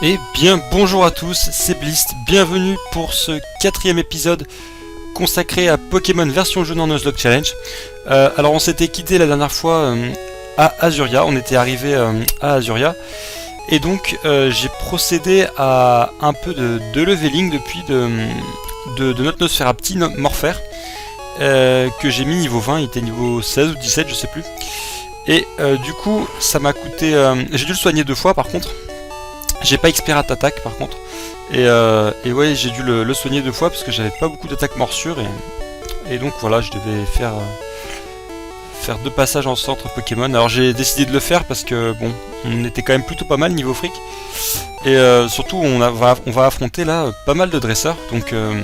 Et bien bonjour à tous, c'est Blist, bienvenue pour ce 4e épisode consacré à Pokémon version jeu dans Nuzlocke Challenge. Alors on s'était quitté la dernière fois à Azuria, on était arrivé à Azuria, et donc j'ai procédé à un peu de leveling depuis de notre Nosferapti, Morpher, que j'ai mis niveau 20, il était niveau 16 ou 17, je sais plus. Et du coup ça m'a coûté, j'ai dû le soigner 2 fois par contre. J'ai pas expert attaque par contre. Et ouais, j'ai dû le soigner 2 fois parce que j'avais pas beaucoup d'attaque morsure. Et donc voilà, je devais faire 2 passages en centre Pokémon. Alors j'ai décidé de le faire parce que bon, on était quand même plutôt pas mal niveau fric. Et surtout, on va affronter là pas mal de dresseurs. Donc je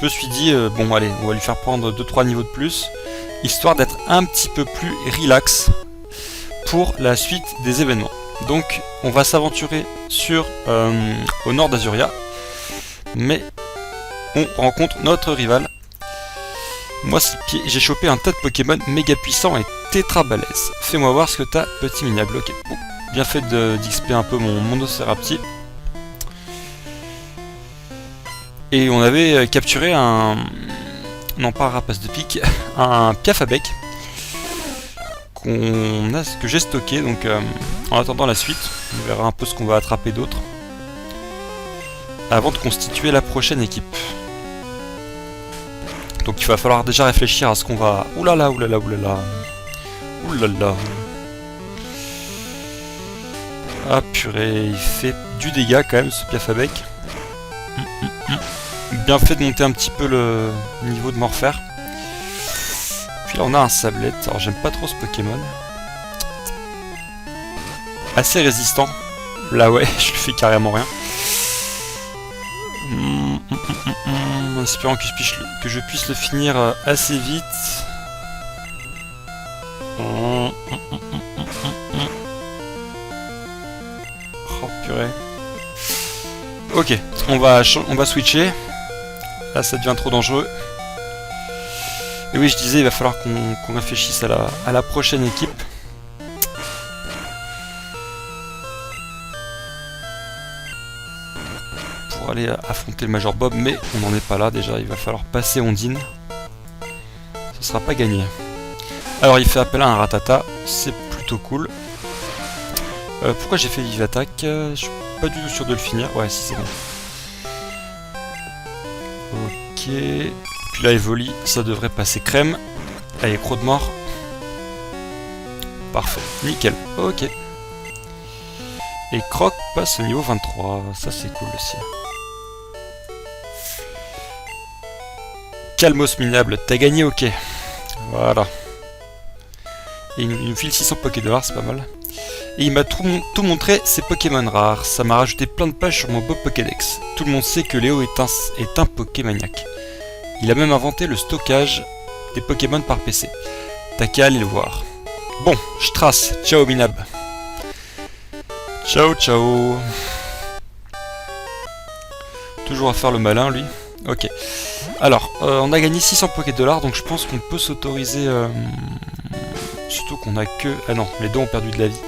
me suis dit, bon allez, on va lui faire prendre 2-3 niveaux de plus. Histoire d'être un petit peu plus relax pour la suite des événements. Donc on va s'aventurer au nord d'Azuria, mais on rencontre notre rival. Moi j'ai chopé un tas de Pokémon méga puissants et tétra balèzes. Fais-moi voir ce que t'as, petit minable. Ok, bon, bien fait d'XP un peu mon Nosferapti. Et on avait capturé non pas un rapace de pique, un Piaf à bec. Que j'ai stocké, donc en attendant la suite, on verra un peu ce qu'on va attraper d'autre avant de constituer la prochaine équipe. Donc il va falloir déjà réfléchir à ce qu'on va... Oulala, oulala, oulala. Oulala. Ah purée, il fait du dégât quand même ce Piaf à bec. Bien fait de monter un petit peu le niveau de Morpher. Puis là on a un Sablette, alors j'aime pas trop ce Pokémon. Assez résistant. Là ouais, je lui fais carrément rien. En espérant que je puisse le finir assez vite. Oh purée. Ok, on va switcher. Là ça devient trop dangereux. Et oui, je disais, il va falloir qu'on réfléchisse à la prochaine équipe. Pour aller affronter le Major Bob, mais on n'en est pas là déjà, il va falloir passer Ondine. Ce sera pas gagné. Alors il fait appel à un Rattata, c'est plutôt cool. Pourquoi j'ai fait Vive Attaque? Je suis pas du tout sûr de le finir. Ouais, si c'est bon. Ok. Puis là, Evoli, ça devrait passer crème. Allez, Croc de mort. Parfait, nickel. Ok. Et Croc passe au niveau 23. Ça, c'est cool aussi. Calmos minable, t'as gagné, ok. Voilà. Et il nous file 600 Pokédollars, c'est pas mal. Et il m'a tout montré ses Pokémon rares. Ça m'a rajouté plein de pages sur mon Bob Pokédex. Tout le monde sait que Léo est un Pokémaniaque. Il a même inventé le stockage des Pokémon par PC. T'as qu'à aller le voir. Bon, je trace. Ciao Minab. Ciao ciao. Toujours à faire le malin lui. Ok. Alors, on a gagné 600 Pokédollars, donc je pense qu'on peut s'autoriser... Surtout qu'on a que... Ah non, les deux ont perdu de la vie.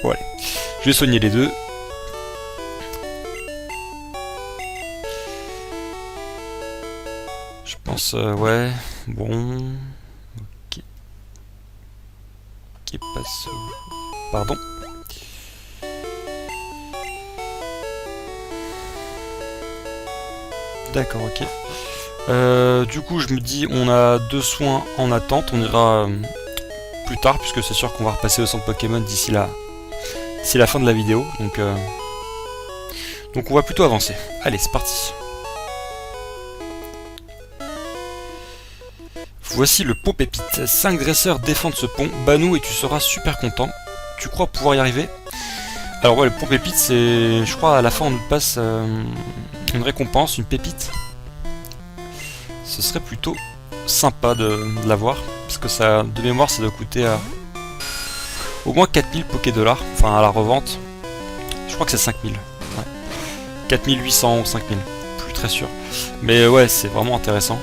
Bon allez. Je vais soigner les deux. Je pense, ouais, bon... Ok. Qui passe... Pardon. D'accord, ok. Du coup, je me dis, on a 2 soins en attente, on ira plus tard, puisque c'est sûr qu'on va repasser au centre Pokémon d'ici la fin de la vidéo, donc on va plutôt avancer. Allez, c'est parti. Voici le pont Pépite. 5 dresseurs défendent ce pont. Bats-nous et tu seras super content. Tu crois pouvoir y arriver? Alors ouais, le pont Pépite, c'est... Je crois à la fin on nous passe une récompense, une pépite. Ce serait plutôt sympa de l'avoir. Parce que ça, de mémoire, ça doit coûter au moins 4000 Pokédollars. Enfin, à la revente. Je crois que c'est 5000. Ouais. 4800 ou 5000. Plus très sûr. Mais ouais, c'est vraiment intéressant.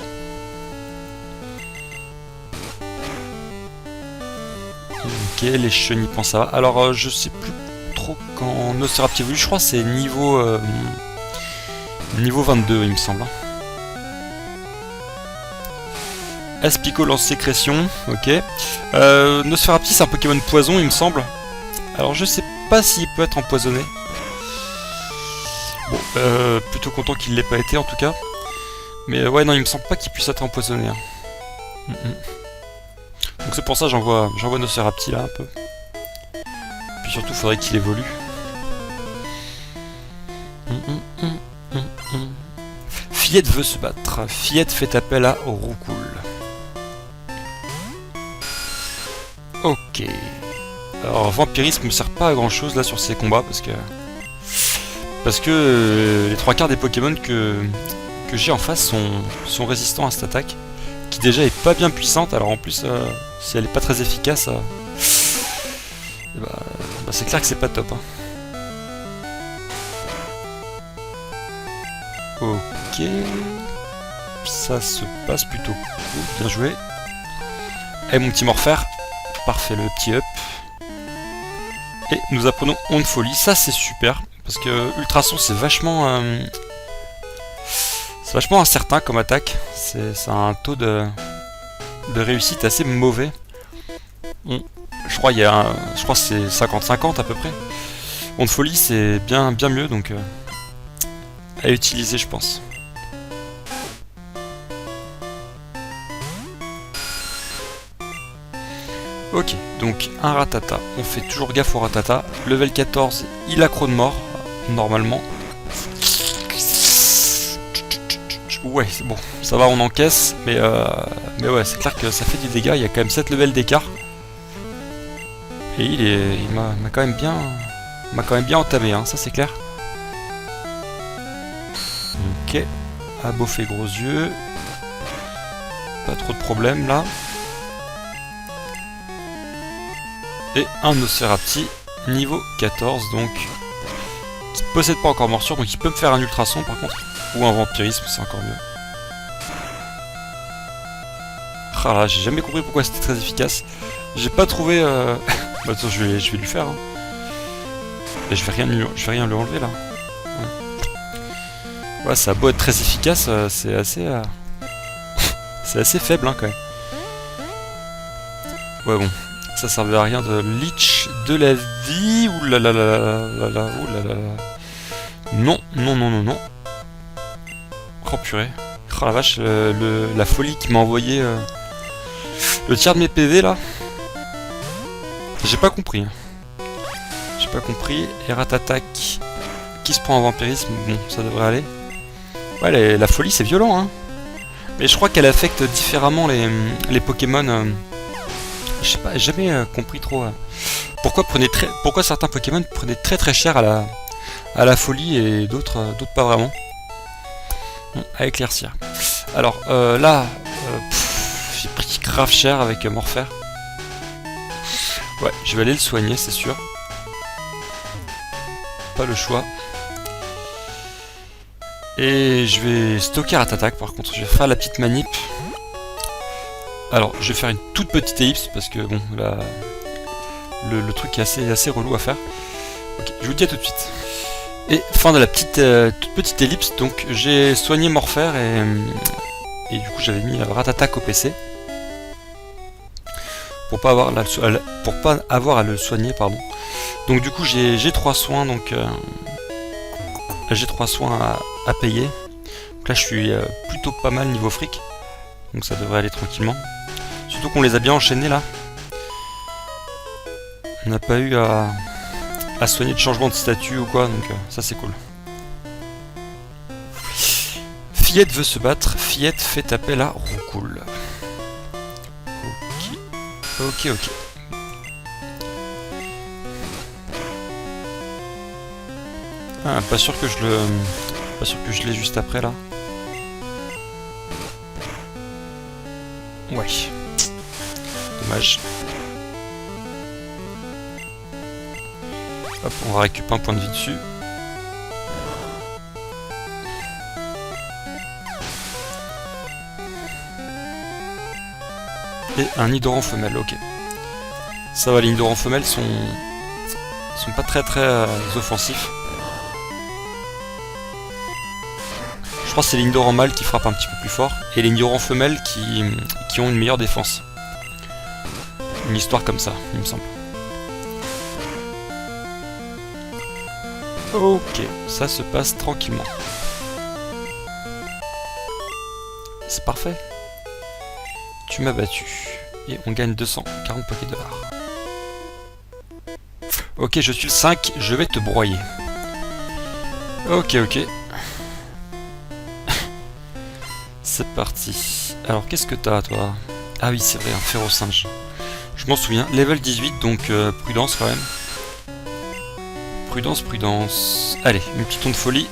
Ok, les chenilles, ça va. Alors, je sais plus trop quand Nosferapti évolue. Je crois que c'est niveau 22, il me semble. Aspico lance sécrétion, ok. Nosferapti c'est un Pokémon poison, il me semble. Alors je sais pas s'il peut être empoisonné. Bon, plutôt content qu'il l'ait pas été en tout cas. Mais ouais, non, il me semble pas qu'il puisse être empoisonné. Hein. Donc c'est pour ça que j'envoie Nosferapti là un peu. Puis surtout, faudrait qu'il évolue. Fillette veut se battre. Fillette fait appel à Roucoule. Ok. Alors vampirisme me sert pas à grand chose là sur ces combats parce que les trois quarts des Pokémon que j'ai en face sont résistants à cette attaque qui déjà est pas bien puissante. Alors en plus si elle est pas très efficace, c'est clair que c'est pas top. Hein. Ok. Ça se passe plutôt cool. Bien joué. Et mon petit Morphère. Parfait, le petit up. Et nous apprenons Onde Folie. Ça, c'est super. Parce que Ultrason, c'est vachement incertain comme attaque. Ça a un taux de réussite assez mauvais. Je crois que c'est 50-50 à peu près. Onde Folie, c'est bien mieux. Donc, à utiliser, je pense. Ok, donc un Rattata, on fait toujours gaffe au Rattata. Level 14, il a croc de mort, normalement. Ouais, c'est bon, ça va, on encaisse, mais ouais, c'est clair que ça fait du dégât, il y a quand même 7 levels d'écart. Et il m'a quand même bien entamé, hein, ça c'est clair. Ok, à boffer gros yeux. Pas trop de problème là. Et un Nosferapti niveau 14, donc qui ne possède pas encore morsure, donc il peut me faire un ultrason par contre, ou un vampirisme, c'est encore mieux. Ah là, j'ai jamais compris pourquoi c'était très efficace. J'ai pas trouvé. Bah, attends, je vais lui faire. Hein. Et je vais rien lui enlever là. Ouais, ça a beau être très efficace, c'est assez. C'est assez faible hein, quand même. Ouais, bon. Ça servait à rien de leech de la vie. Ouh là là là là là, ouh là là là. Non, non, non, non, non. Oh purée. Oh la vache, la folie qui m'a envoyé le tiers de mes PV là. J'ai pas compris. J'ai pas compris. Et Ratatak qui se prend en vampirisme, bon, ça devrait aller. Ouais, la folie c'est violent, hein. Mais je crois qu'elle affecte différemment les Pokémon. Je sais pas, j'ai jamais compris trop pourquoi certains Pokémon prenaient très très cher à la folie et d'autres pas vraiment. Bon, à éclaircir. Alors là, j'ai pris grave cher avec Morphère. Ouais, je vais aller le soigner, c'est sûr. Pas le choix. Et je vais stocker Rattatak par contre, je vais faire la petite manip. Alors, je vais faire une toute petite ellipse parce que bon, là, le truc est assez relou à faire. Ok, je vous dis à tout de suite. Et fin de la toute petite ellipse, donc j'ai soigné Morphère et du coup j'avais mis Rattatak au PC pour pas avoir à le soigner, pardon. Donc du coup j'ai 3 soins, donc j'ai 3 soins à payer. Donc là je suis plutôt pas mal niveau fric, donc ça devrait aller tranquillement. Surtout qu'on les a bien enchaînés là. On n'a pas eu à soigner de changement de statut ou quoi, donc ça c'est cool. Fillette veut se battre, Fillette fait appel à Roucoule. Ok. Ah, pas sûr que je l'ai juste après là. Ouais. Dommage. Hop, on va récupérer un point de vie dessus. Et un Nidoran femelle, ok. Ça va, les Nidoran femelles sont sont pas très offensifs. Je crois que c'est les Nidoran mâles qui frappent un petit peu plus fort, et les Nidoran femelles qui ont une meilleure défense. Une histoire comme ça, il me semble. Ok, ça se passe tranquillement. C'est parfait. Tu m'as battu. Et on gagne 240 Pokédollars. Ok, je suis le 5, je vais te broyer. Ok. C'est parti. Alors, qu'est-ce que t'as, toi? Ah oui, c'est vrai, un Férocinge. Je m'en souviens. Level 18, donc prudence quand même. Prudence. Allez, une petite onde de folie.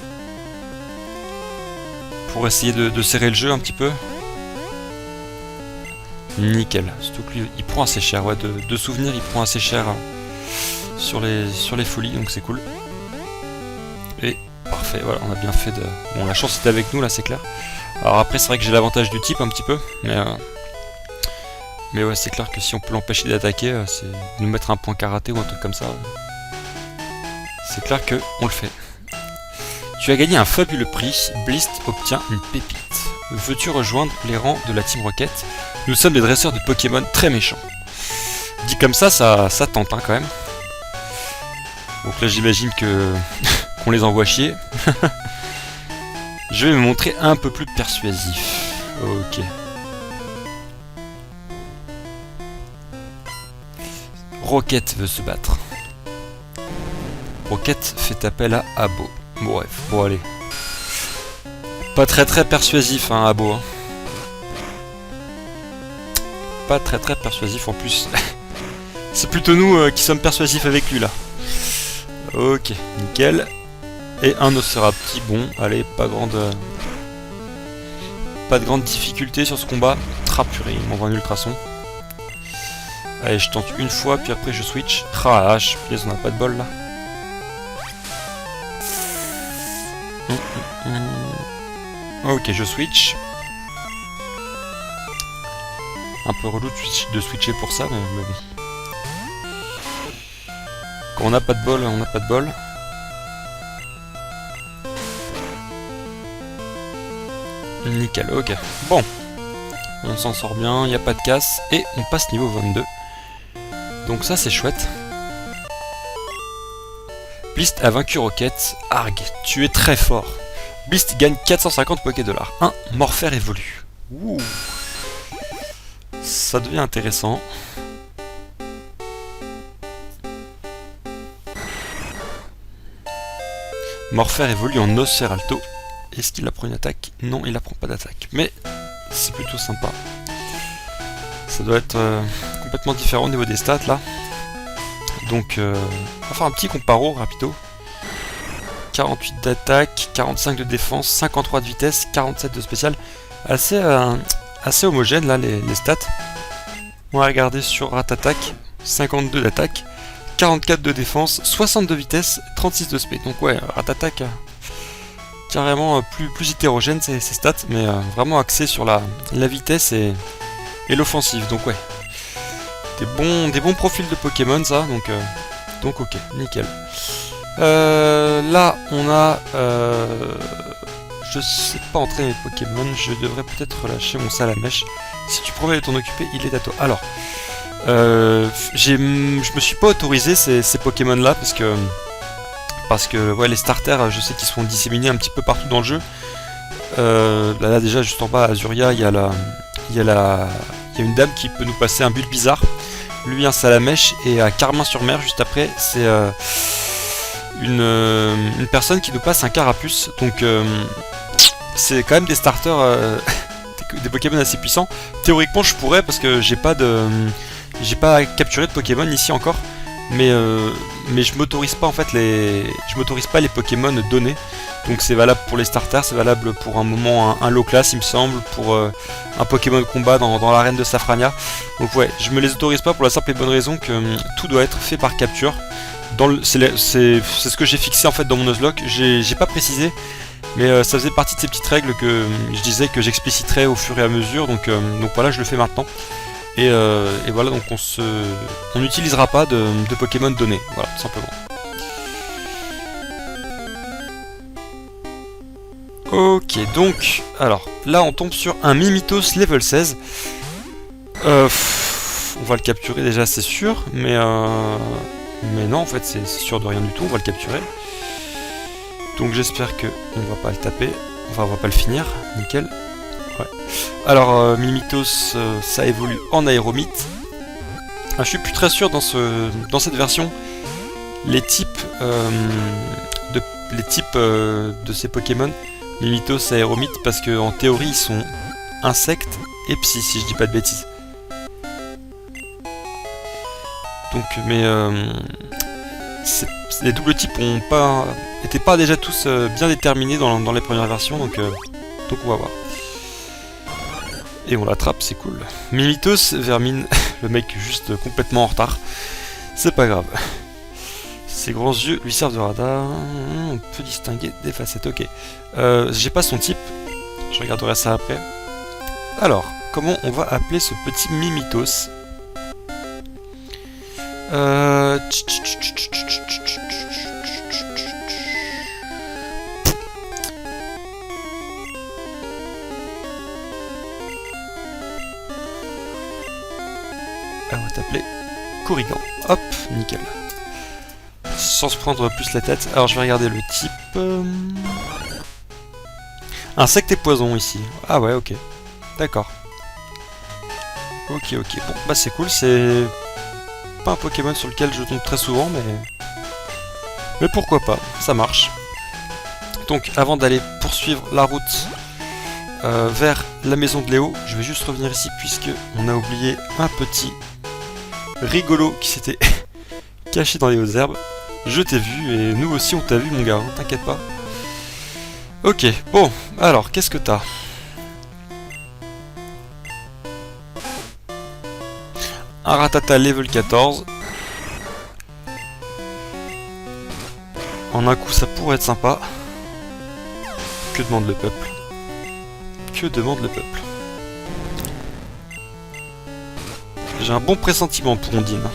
Pour essayer de serrer le jeu un petit peu. Nickel. Surtout que lui, il prend assez cher. Ouais, de souvenirs, il prend assez cher sur les folies, donc c'est cool. Et parfait, voilà, on a bien fait de... Bon, la chance était avec nous, là, c'est clair. Alors après, c'est vrai que j'ai l'avantage du type un petit peu, mais ouais, c'est clair que si on peut l'empêcher d'attaquer, c'est nous mettre un point karaté ou un truc comme ça. C'est clair que on le fait. Tu as gagné un fabuleux prix. Blist obtient une pépite. Veux-tu rejoindre les rangs de la Team Rocket? Nous sommes des dresseurs de Pokémon très méchants. Dit comme ça tente hein, quand même. Donc là, j'imagine que qu'on les envoie chier. Je vais me montrer un peu plus persuasif. Ok. Rocket veut se battre. Rocket fait appel à Abo. Bref, bon allez. Pas très persuasif hein, Abo. Hein. Pas très persuasif en plus. C'est plutôt nous qui sommes persuasifs avec lui là. Ok, nickel. Et un Océrapti, bon, allez, pas de grande difficulté sur ce combat. Ah purée, il m'envoie un ultrason. Allez, je tente une fois, puis après je switch. Ah la vache, on a pas de bol là. Ok, je switch. Un peu relou de switcher pour ça, mais oui. Quand on n'a pas de bol, on n'a pas de bol. Nickel, ok. Bon. On s'en sort bien, il n'y a pas de casse. Et on passe niveau 22. Donc ça, c'est chouette. Blist a vaincu Rocket. Arg, tu es très fort. Blist gagne 450 Pokédollars. 1 Morphère évolue. Ouh. Ça devient intéressant. Morphère évolue en Nosferalto. Est-ce qu'il apprend une attaque? Non, il apprend pas d'attaque. Mais c'est plutôt sympa. Ça doit être complètement différent au niveau des stats là. Donc, on va faire un petit comparo rapido. 48 d'attaque, 45 de défense, 53 de vitesse, 47 de spécial. Assez homogène là les stats. On va regarder sur Ratatak. 52 d'attaque, 44 de défense, 60 de vitesse, 36 de spé. Donc ouais, Ratatak carrément plus hétérogène ces stats, mais vraiment axé sur la vitesse et l'offensive. Donc ouais, des bons profils de Pokémon ça, donc ok, nickel. Là on a je sais pas entraîner mes Pokémon, je devrais peut-être relâcher mon Salamèche. Si tu promets de t'en occuper, il est à toi. Alors je me suis pas autorisé ces Pokémon là parce que ouais, les starters, je sais qu'ils sont disséminés un petit peu partout dans le jeu. Là déjà juste en bas à Azuria, il y a une dame qui peut nous passer un Bulbizarre, lui un Salamèche, et à Carmin-sur-Mer juste après c'est une personne qui nous passe un Carapuce. Donc c'est quand même des starters des Pokémon assez puissants. Théoriquement je pourrais, parce que j'ai pas capturé de Pokémon ici encore, mais je m'autorise pas en fait les Pokémon donnés. Donc c'est valable pour les starters, c'est valable pour un moment un low class il me semble, pour un Pokémon de combat dans l'arène de Safrania. Donc ouais, je me les autorise pas pour la simple et bonne raison que tout doit être fait par capture. C'est ce que j'ai fixé en fait dans mon Nuzlocke, j'ai pas précisé, mais ça faisait partie de ces petites règles que je disais que j'expliciterais au fur et à mesure, donc voilà, je le fais maintenant. Et voilà, donc on n'utilisera pas de Pokémon donnés, voilà, tout simplement. Ok, donc, alors, là on tombe sur un Mimitos level 16. On va le capturer déjà, c'est sûr, mais non, en fait, c'est sûr de rien du tout, on va le capturer. Donc j'espère que on va pas le taper, enfin on va pas le finir, nickel. Ouais. Alors, Mimitos, ça évolue en aéromite. Ah, je suis plus très sûr dans cette version. Les types de ces Pokémon, Mimitos, Aéromite, parce que en théorie ils sont insectes et psy, si je dis pas de bêtises. Donc, mais les doubles types n'étaient pas déjà tous bien déterminés dans les premières versions, donc on va voir. Et on l'attrape, c'est cool. Mimitos, Vermine, le mec juste complètement en retard. C'est pas grave. Ses grands yeux lui servent de radar. On peut distinguer des facettes, ok. J'ai pas son type. Je regarderai ça après. Alors, comment on va appeler ce petit Mimitos? On va t'appeler Corrigan. Hop, nickel. Sans se prendre plus la tête. Alors je vais regarder le type. Insecte et poison ici. Ah ouais, ok. D'accord. Ok, ok. Bon, bah c'est cool. C'est pas un Pokémon sur lequel je tombe très souvent, mais pourquoi pas. Ça marche. Donc avant d'aller poursuivre la route vers la maison de Léo, je vais juste revenir ici puisque on a oublié un petit rigolo qui s'était caché dans les hautes herbes. Je t'ai vu et nous aussi on t'a vu mon gars, hein, t'inquiète pas. Ok, bon, alors qu'est-ce que t'as? Un Rattata level 14. En un coup ça pourrait être sympa. Que demande le peuple? Que demande le peuple? J'ai un bon pressentiment pour Ondine.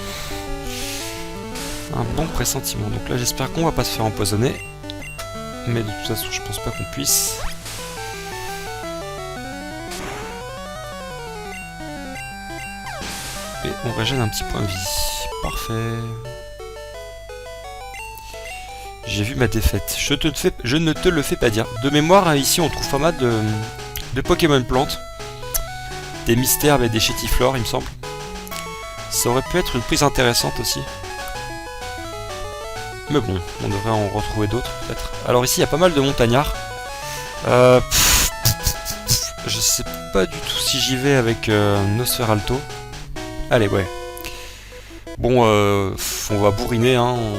Un bon pressentiment. Donc là, j'espère qu'on va pas se faire empoisonner. Mais de toute façon, je pense pas qu'on puisse. Et on régène un petit point de vie. Parfait. J'ai vu ma défaite. Je ne te le fais pas dire. De mémoire, hein, ici, on trouve pas mal de Pokémon plantes. Des mystères et des chétiflores, il me semble. Ça aurait pu être une prise intéressante aussi. Mais bon, on devrait en retrouver d'autres peut-être. Alors ici, il y a pas mal de montagnards. Je sais pas du tout si j'y vais avec Nosferalto. Allez, ouais. Bon, on va bourriner, hein. On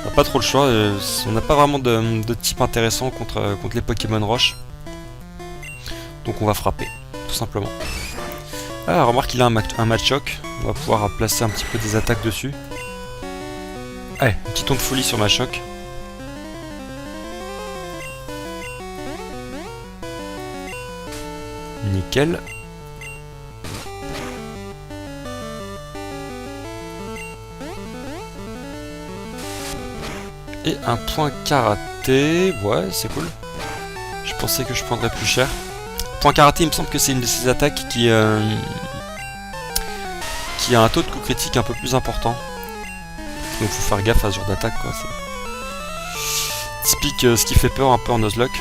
n'a pas trop le choix. On n'a pas vraiment de type intéressant contre les Pokémon Roche. Donc on va frapper, tout simplement. Ah, remarque qu'il a un Machoke. On va pouvoir placer un petit peu des attaques dessus. Allez, un petit ton de folie sur Machoke. Nickel. Et un point karaté. Ouais, c'est cool. Je pensais que je prendrais plus cher. Point karaté, il me semble que c'est une de ces attaques qui a un taux de coup critique un peu plus important. Donc faut faire gaffe à ce genre d'attaque, quoi. C'est typique ce qui fait peur un peu en Nuzlocke.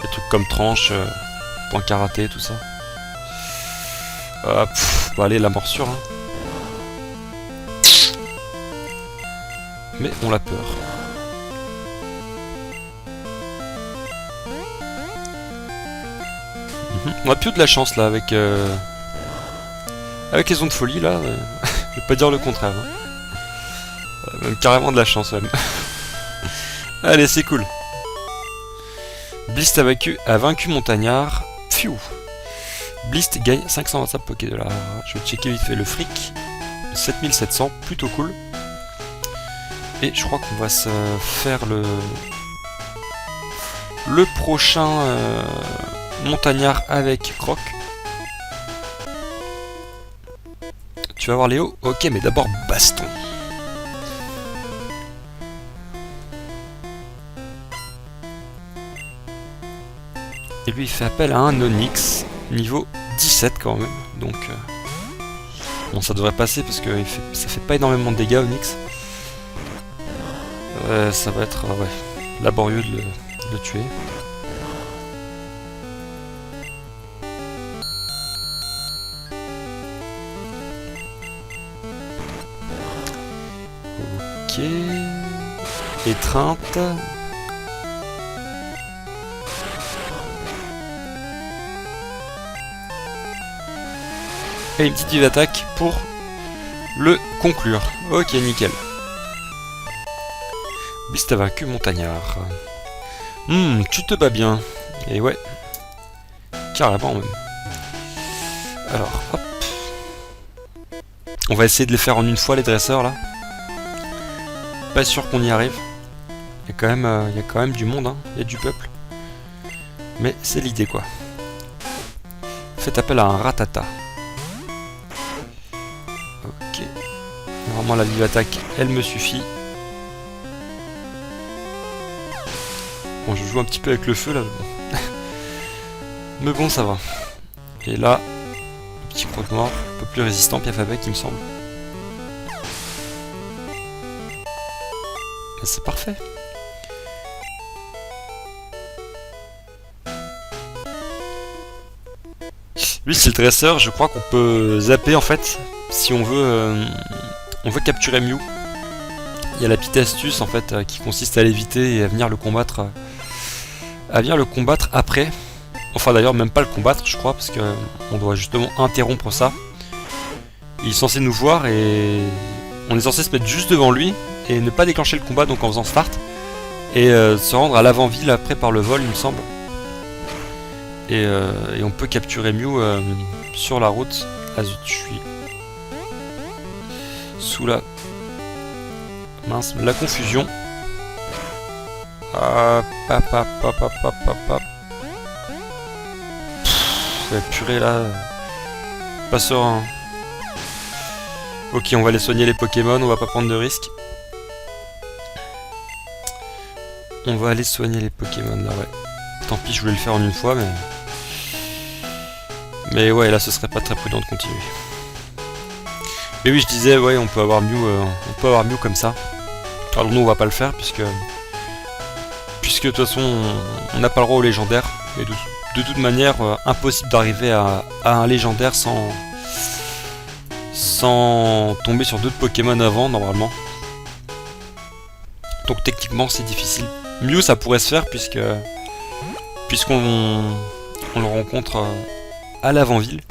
Des trucs comme tranche, point karaté, tout ça. Bon, allez, la morsure. Hein. Mais on a peur. On a plus de la chance là avec les ondes de folie là. Je vais pas dire le contraire. Hein. Même carrément de la chance même. Allez, c'est cool. Blist a vaincu Montagnard. Pfiou. Blist gagne 525 Pokédollars. Je vais checker vite fait le fric. 7700, plutôt cool. Et je crois qu'on va se faire le prochain Montagnard avec Croc. Tu vas voir Léo? Ok, mais d'abord baston. Et lui il fait appel à un Onyx, niveau 17 quand même. Donc bon, ça devrait passer parce que ça fait pas énormément de dégâts Onyx. Ça va être ouais, laborieux de le tuer. Ok. Étreinte. Et une petite vive attaque pour le conclure. Ok, nickel. Beast a vaincu Montagnard. Tu te bats bien. Et ouais. Carrément même. Alors, hop. On va essayer de les faire en une fois les dresseurs là. Pas sûr qu'on y arrive. Il y a quand même du monde, hein. Il y a du peuple. Mais c'est l'idée quoi. Faites appel à un ratata. Ok. Normalement la vive attaque, elle me suffit. Bon, je joue un petit peu avec le feu là. Mais bon, ça va. Et là, le petit crotte noir, un peu plus résistant, piaf avec, il me semble. Mais c'est parfait. Lui, c'est le dresseur, je crois qu'on peut zapper en fait, si on veut capturer Mew. Il y a la petite astuce en fait qui consiste à l'éviter et à venir le combattre. Après. Enfin d'ailleurs même pas le combattre je crois parce que on doit justement interrompre ça. Il est censé nous voir et on est censé se mettre juste devant lui et ne pas déclencher le combat donc en faisant start et se rendre à l'avant-ville après par le vol il me semble. Et on peut capturer Mew sur la route. Ah zut, je suis sous la confusion. Purée là. Pas serein. Ok, on va aller soigner les Pokémon, on va pas prendre de risques. On va aller soigner les Pokémon là, ouais. Tant pis, je voulais le faire en une fois, mais... Mais ouais, là ce serait pas très prudent de continuer. Mais oui, je disais, ouais, on peut avoir Mew comme ça. Alors nous, on va pas le faire, puisque de toute façon, on n'a pas le droit au légendaire. Et de toute manière, impossible d'arriver à un légendaire sans tomber sur d'autres Pokémon avant, normalement. Donc techniquement, c'est difficile. Mew, ça pourrait se faire, puisqu'on le rencontre à l'avant-ville.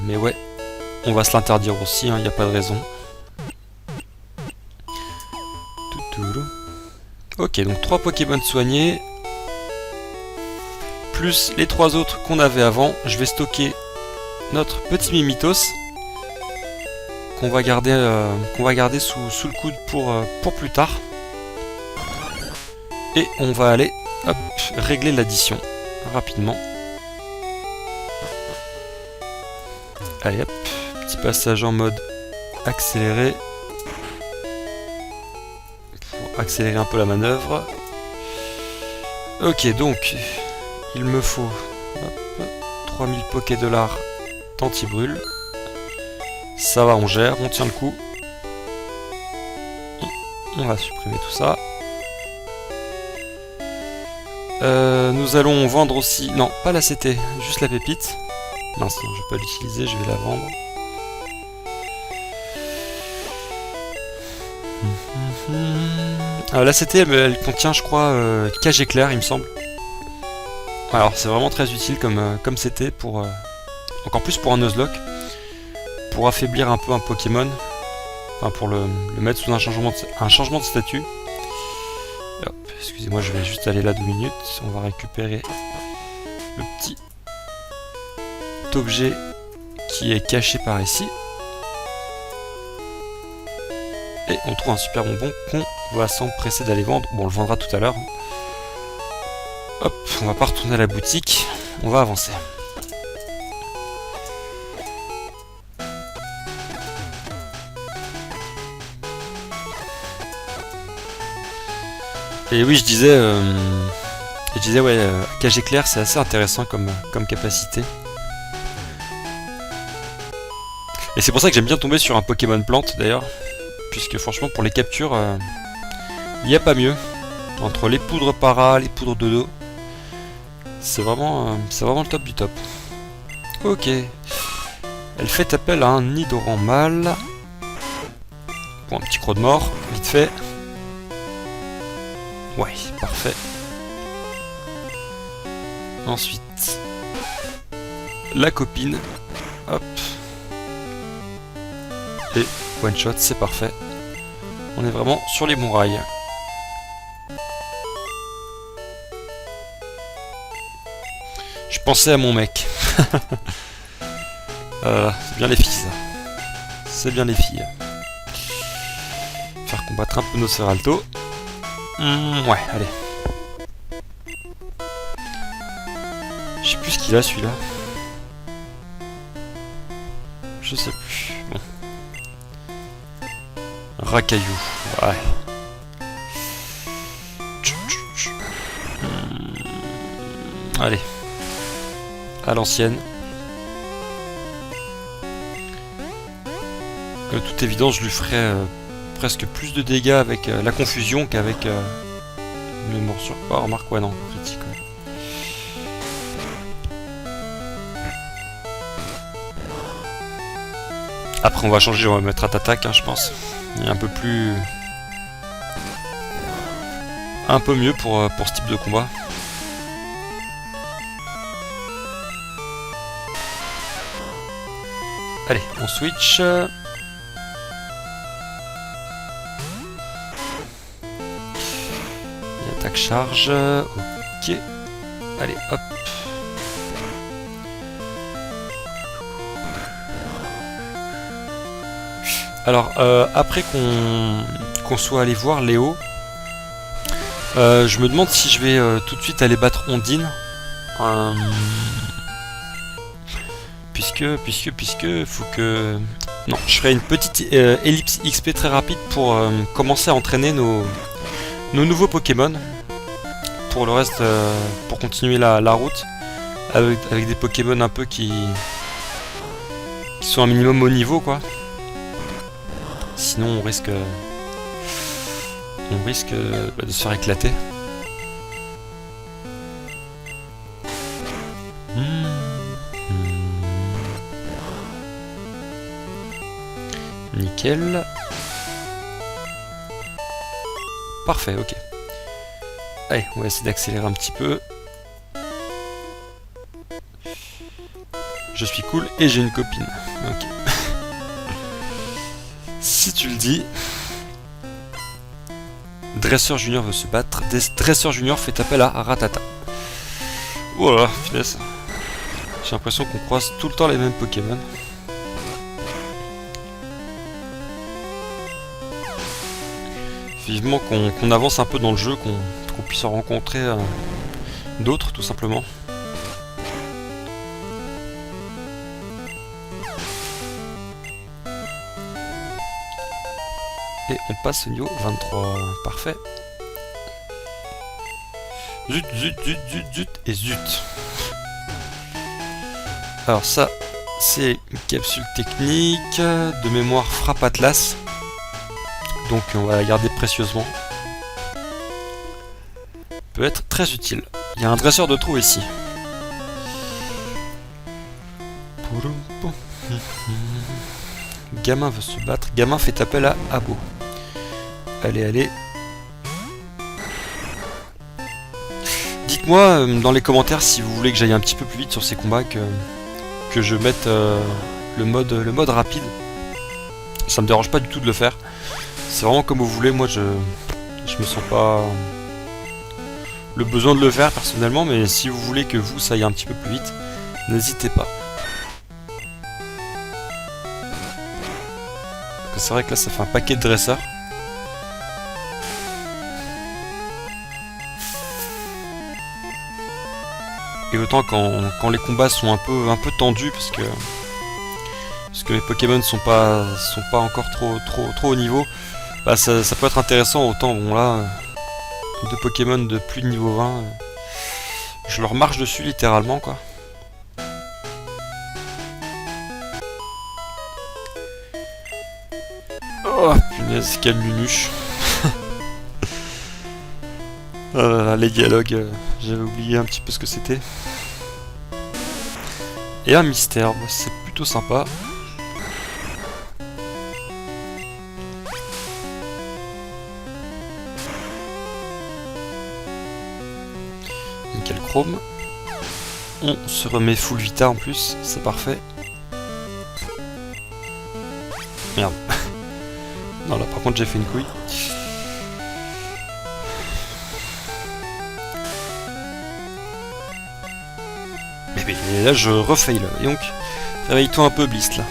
Mais ouais, on va se l'interdire aussi, il n'y a pas de raison. Ok, donc 3 Pokémon soignés. Plus les 3 autres qu'on avait avant. Je vais stocker notre petit Mimitos. Qu'on va garder sous le coude pour plus tard. Et on va aller hop, régler l'addition rapidement. Allez hop, petit passage en mode accéléré. Pour accélérer un peu la manœuvre. Ok, donc il me faut hop, 3000 Poké-Dollars d'anti-brûle. Ça va, on gère, on tient le coup. On va supprimer tout ça. Nous allons vendre aussi... Non, pas la CT, juste la pépite. Mince, non, je vais pas l'utiliser, je vais la vendre. La CT, elle contient, je crois, cage éclair, il me semble. Alors, c'est vraiment très utile comme CT pour... encore plus pour un Nuzlocke. Pour affaiblir un peu un Pokémon. Enfin, pour le mettre sous un changement de statut. Hop, excusez-moi, je vais juste aller là 2 minutes. On va récupérer le petit objet qui est caché par ici. Et on trouve un super bonbon qu'on va s'empresser d'aller vendre. Bon, on le vendra tout à l'heure. Hop, on va pas retourner à la boutique. On va avancer. Et oui, je disais, Et je disais, ouais, cage éclair, c'est assez intéressant comme capacité. Et c'est pour ça que j'aime bien tomber sur un Pokémon plante, d'ailleurs. Puisque franchement, pour les captures, il n'y a pas mieux. Entre les poudres para, les poudres de dos. C'est vraiment le top du top. Ok. Elle fait appel à un Nidoran mâle. Bon, un petit croc de mort, vite fait. Ouais, parfait. Ensuite, la copine. Hop. Et one shot, c'est parfait. On est vraiment sur les bons rails. Je pensais à mon mec. C'est bien les filles, ça. C'est bien les filles. Faire combattre un peu Nosferalto. Ouais, allez. Je sais plus ce qu'il a, celui-là. Je sais plus. Bon. Racaillou. Ouais. Allez. À l'ancienne. De toute évidence, je lui ferai presque plus de dégâts avec la confusion qu'avec le morsure. Oh, remarque, ouais, non, critique. Ouais. Après, on va changer, on va mettre attaque, hein, je pense. Il est un peu plus. Un peu mieux pour ce type de combat. Allez, on switch. Attaque charge. Ok. Allez, hop. Alors, après qu'on soit allé voir Léo, je me demande si je vais tout de suite aller battre Ondine. Puisque, faut que... Non, je ferai une petite ellipse XP très rapide pour commencer à entraîner nos nouveaux Pokémon. Pour le reste, pour continuer la route, avec des Pokémon un peu qui sont un minimum au niveau, quoi. Sinon, on risque de se faire éclater. Nickel. Parfait, ok. Allez, on va essayer d'accélérer un petit peu. Je suis cool et j'ai une copine. Ok. Si tu le dis. Dresseur Junior veut se battre. Dresseur Junior fait appel à Rattata. Oh là là, finesse. J'ai l'impression qu'on croise tout le temps les mêmes Pokémon. Vivement qu'on avance un peu dans le jeu, qu'on puisse en rencontrer d'autres, tout simplement. Et on passe au niveau 23. Parfait. Zut, zut, zut, zut, zut, et zut. Alors ça, c'est une capsule technique. De mémoire frappe Atlas. Donc on va la garder précieusement. Peut être très utile. Il y a un dresseur de trou ici. Gamin veut se battre. Gamin fait appel à Abo. Allez, allez. Dites-moi dans les commentaires si vous voulez que j'aille un petit peu plus vite sur ces combats, que je mette le mode rapide. Ça me dérange pas du tout de le faire. C'est vraiment comme vous voulez. Moi, je me sens pas le besoin de le faire personnellement, mais si vous voulez que vous ça aille un petit peu plus vite, n'hésitez pas. C'est vrai que là, ça fait un paquet de dresseurs. Et autant quand les combats sont un peu tendus, parce que mes Pokémon sont pas encore trop haut niveau, bah ça peut être intéressant. Autant bon là, deux Pokémon de plus de niveau 20, Je leur marche dessus littéralement quoi. Oh punaise, quelle nunuche. Les dialogues, j'avais oublié un petit peu ce que c'était. Et un mystère, c'est plutôt sympa. Nickel chrome. On se remet full vita en plus, c'est parfait. Merde. Non là par contre j'ai fait une couille. Et là je refail là. Et donc, réveille-toi un peu Blist là.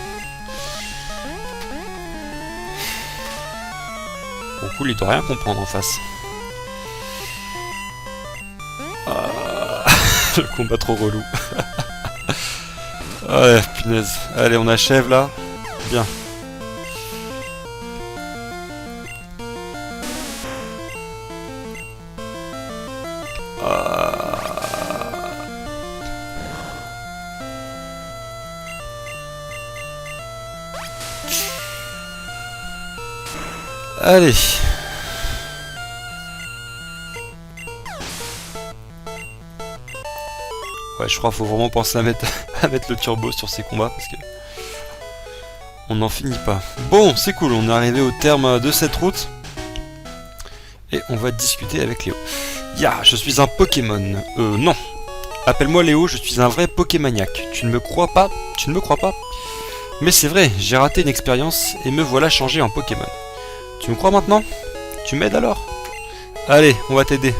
Bon cool, il doit rien comprendre en face. Le combat trop relou. Ouais, punaise. Allez, on achève là. Bien. Allez. Ouais, je crois qu'il faut vraiment penser à mettre, le turbo sur ces combats parce que on n'en finit pas. Bon, c'est cool, on est arrivé au terme de cette route et on va discuter avec Léo. Ya, je suis un Pokémon. Non. Appelle-moi Léo, je suis un vrai Pokémaniaque. Tu ne me crois pas? Tu ne me crois pas? Mais c'est vrai, j'ai raté une expérience et me voilà changé en Pokémon. Tu me crois maintenant? Tu m'aides alors? Allez, on va t'aider.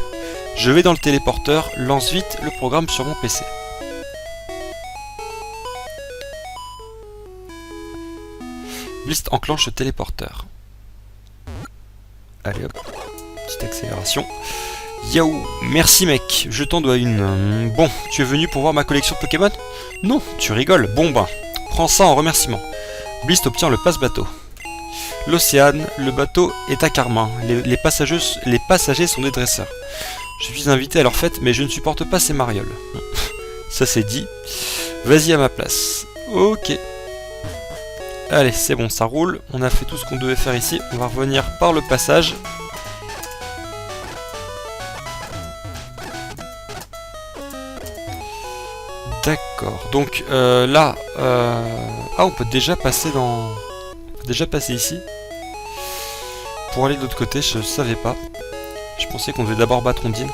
Je vais dans le téléporteur, lance vite le programme sur mon PC. Blist enclenche le téléporteur. Allez hop, petite accélération. Yahoo, merci mec, je t'en dois une. Bon, tu es venu pour voir ma collection de Pokémon? Non, tu rigoles, bon ben, prends ça en remerciement. Blist obtient le passe-bateau. L'Océane, le bateau est à Carmin. Les passagers sont des dresseurs. Je suis invité à leur fête, mais je ne supporte pas ces marioles. Ça c'est dit. Vas-y à ma place. Ok. Allez, c'est bon, ça roule. On a fait tout ce qu'on devait faire ici. On va revenir par le passage. D'accord. Donc là... Ah, on peut déjà passer dans... On peut déjà passer ici. Pour aller de l'autre côté, je savais pas. Je pensais qu'on devait d'abord battre Ondine.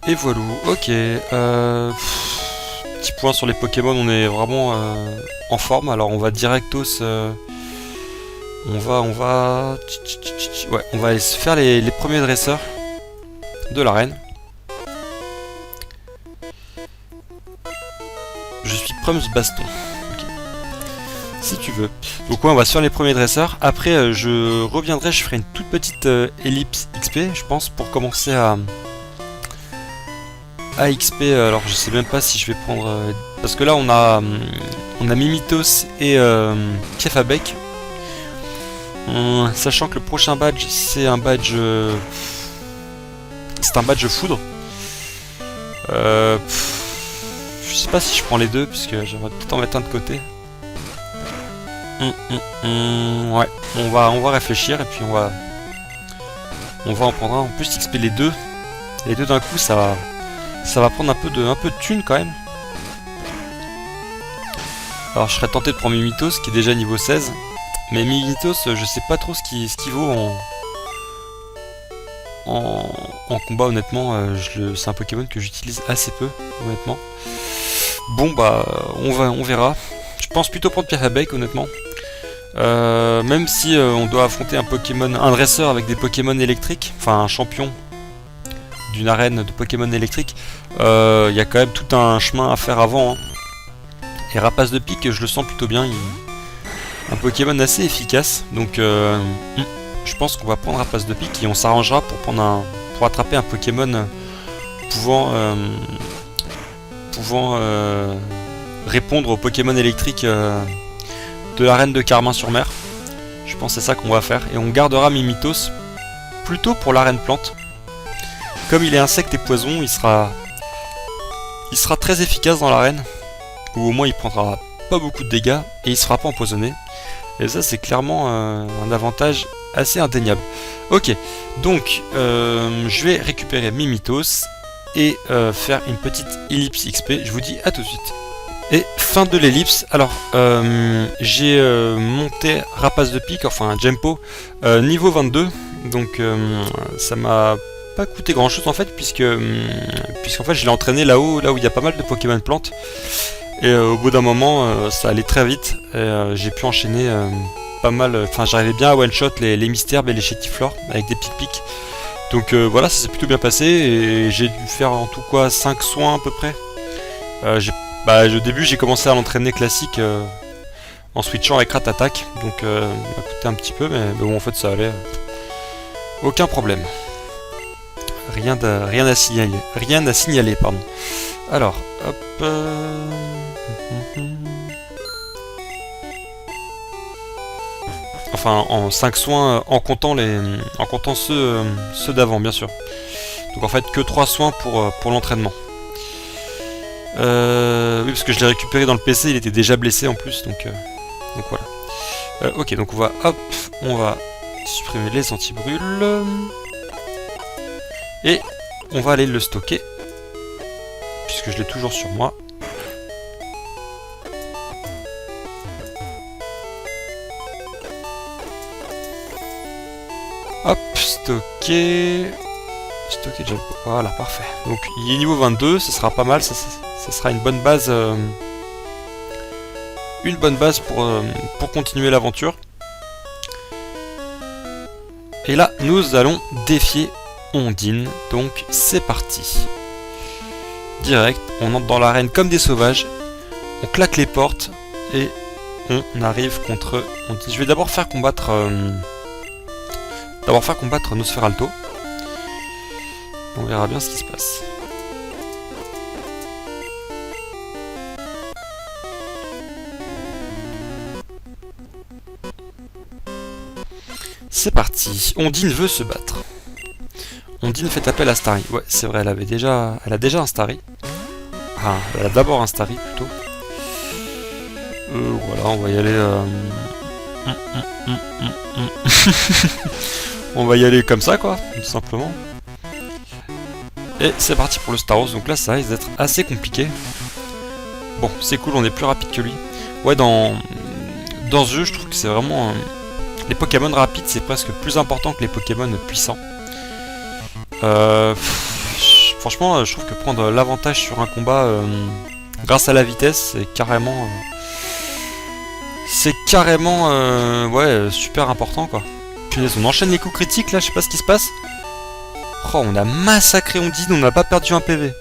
Et voilà, ok. Petit point sur les Pokémon, on est vraiment en forme. Alors on va directos... On va aller se faire les premiers dresseurs de l'arène. Je suis Prums Baston. Okay. Si tu veux. Donc ouais, on va se faire les premiers dresseurs. Après, je reviendrai, je ferai une toute petite ellipse XP, je pense, pour commencer à XP. Alors je sais même pas si je vais prendre... parce que là, on a Mimitos et Piafabec. Sachant que le prochain badge, c'est un badge... c'est un badge foudre. Je sais pas si je prends les deux, puisque j'aimerais peut-être en mettre un de côté. Ouais, on va réfléchir et puis on va en prendre un. En plus, XP les deux d'un coup, ça va prendre un peu de thunes quand même. Alors, je serais tenté de prendre Mimitos, qui est déjà niveau 16. Mais Mimitos, je sais pas trop ce qu'il vaut en combat, honnêtement. C'est un Pokémon que j'utilise assez peu, honnêtement. Bon, bah, on verra. Je pense plutôt prendre Piafabec, honnêtement. Même si on doit affronter un dresseur avec des Pokémon électriques, enfin un champion d'une arène de Pokémon électriques, il y a quand même tout un chemin à faire avant. Hein. Et Rapace de Pique, je le sens plutôt bien. Un Pokémon assez efficace, donc je pense qu'on va prendre Rapace de Pique et on s'arrangera pour attraper un Pokémon pouvant répondre aux Pokémon électriques de l'arène de Carmin-sur-Mer. Je pense que c'est ça qu'on va faire. Et on gardera Mimitos plutôt pour l'arène plante. comme il est insecte et poison, il sera très efficace dans l'arène, ou au moins il prendra pas beaucoup de dégâts et il sera pas empoisonné. Et ça c'est clairement un avantage assez indéniable. Ok, donc je vais récupérer mes mythos et faire une petite ellipse XP. Je vous dis à tout de suite. Et fin de l'ellipse. Alors j'ai monté Rapace de pique, enfin Jempo, niveau 22. Donc ça m'a pas coûté grand chose en fait, puisqu'en fait je l'ai entraîné là-haut, là où il y a pas mal de Pokémon plantes. Et au bout d'un moment ça allait très vite et j'ai pu enchaîner pas mal, enfin j'arrivais bien à one shot les mystères et les chétiflores avec des pic-pic. Donc voilà, ça s'est plutôt bien passé et j'ai dû faire en tout cas 5 soins à peu près. Au début j'ai commencé à l'entraîner classique en switchant avec Rat Attack, donc ça m'a coûté un petit peu, mais bon en fait ça allait. Aucun problème. Rien à signaler, pardon. Alors, hop. Enfin, en 5 soins, en comptant ceux d'avant, bien sûr. Donc en fait, que 3 soins pour l'entraînement. Oui, parce que je l'ai récupéré dans le PC, il était déjà blessé en plus, donc voilà. Ok, donc on va supprimer les anti-brûles. Et on va aller le stocker, puisque je l'ai toujours sur moi. Hop, stocker Jump. Voilà, parfait. Donc il est niveau 22, ce sera pas mal, ça sera une bonne base. Pour continuer l'aventure. Et là, nous allons défier Ondine, donc c'est parti. Direct, on entre dans l'arène comme des sauvages, on claque les portes et on arrive contre Ondine. Je vais d'abord faire combattre Nosferalto. On verra bien ce qui se passe. C'est parti, Ondine veut se battre. Ondine fait appel à Starry. Ouais, c'est vrai, elle a déjà un Starry. Ah, elle a d'abord un Starry plutôt. Voilà, on va y aller. On va y aller comme ça, quoi, tout simplement. Et c'est parti pour le Staros. Donc là, ça risque d'être assez compliqué. Bon, c'est cool, on est plus rapide que lui. Ouais, dans ce jeu, je trouve que c'est vraiment. Les Pokémon rapides, c'est presque plus important que les Pokémon puissants. Franchement, je trouve que prendre l'avantage sur un combat grâce à la vitesse, c'est carrément ouais, super important quoi. Punaise, on enchaîne les coups critiques là, je sais pas ce qui se passe. Oh, on a massacré Ondine, on n'a pas perdu un PV.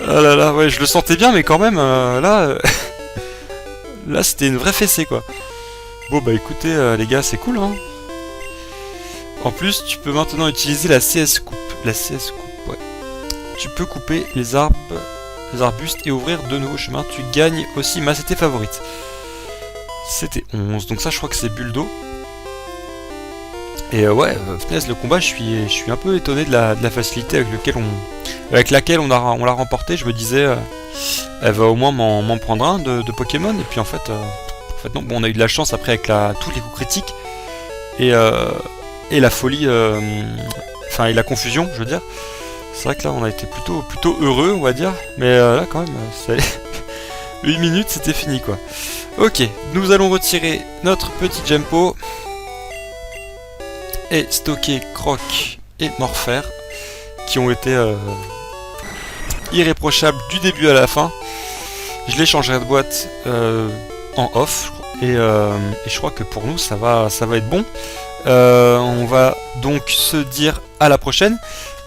Ah là là, ouais, je le sentais bien, mais quand même, là c'était une vraie fessée quoi. Bon bah écoutez les gars, c'est cool hein. En plus, tu peux maintenant utiliser la CS coupe. La CS coupe, ouais. Tu peux couper les arbustes et ouvrir de nouveaux chemins. Tu gagnes aussi ma CT favorite. C'était 11. Donc ça, je crois que c'est Buldo. Et ouais, punaise, le combat, je suis un peu étonné de la facilité avec laquelle on l'a remporté. Je me disais, elle va au moins m'en prendre un de Pokémon. Et puis en fait non. Bon, on a eu de la chance après avec tous les coups critiques. Et la folie, enfin et la confusion, je veux dire. C'est vrai que là on a été plutôt heureux, on va dire. Mais là quand même, une minute c'était fini quoi. Ok, nous allons retirer notre petit Jempo. Et stocker Croc et Morphère. Qui ont été irréprochables du début à la fin. Je les changerai de boîte en off. Et je crois que pour nous ça va être bon. On va donc se dire à la prochaine.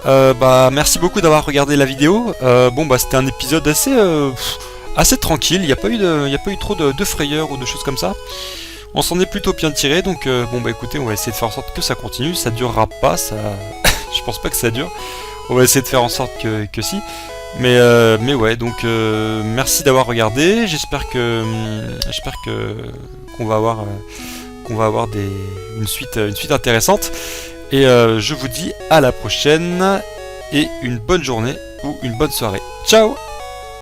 Merci beaucoup d'avoir regardé la vidéo. C'était un épisode assez tranquille. Il n'y a pas eu trop de frayeur ou de choses comme ça. On s'en est plutôt bien tiré. Donc écoutez, on va essayer de faire en sorte que ça continue. Ça durera pas. Je pense pas que ça dure. On va essayer de faire en sorte que si. Mais ouais, donc merci d'avoir regardé. J'espère qu'on va avoir une suite intéressante. Et je vous dis à la prochaine et une bonne journée ou une bonne soirée. Ciao!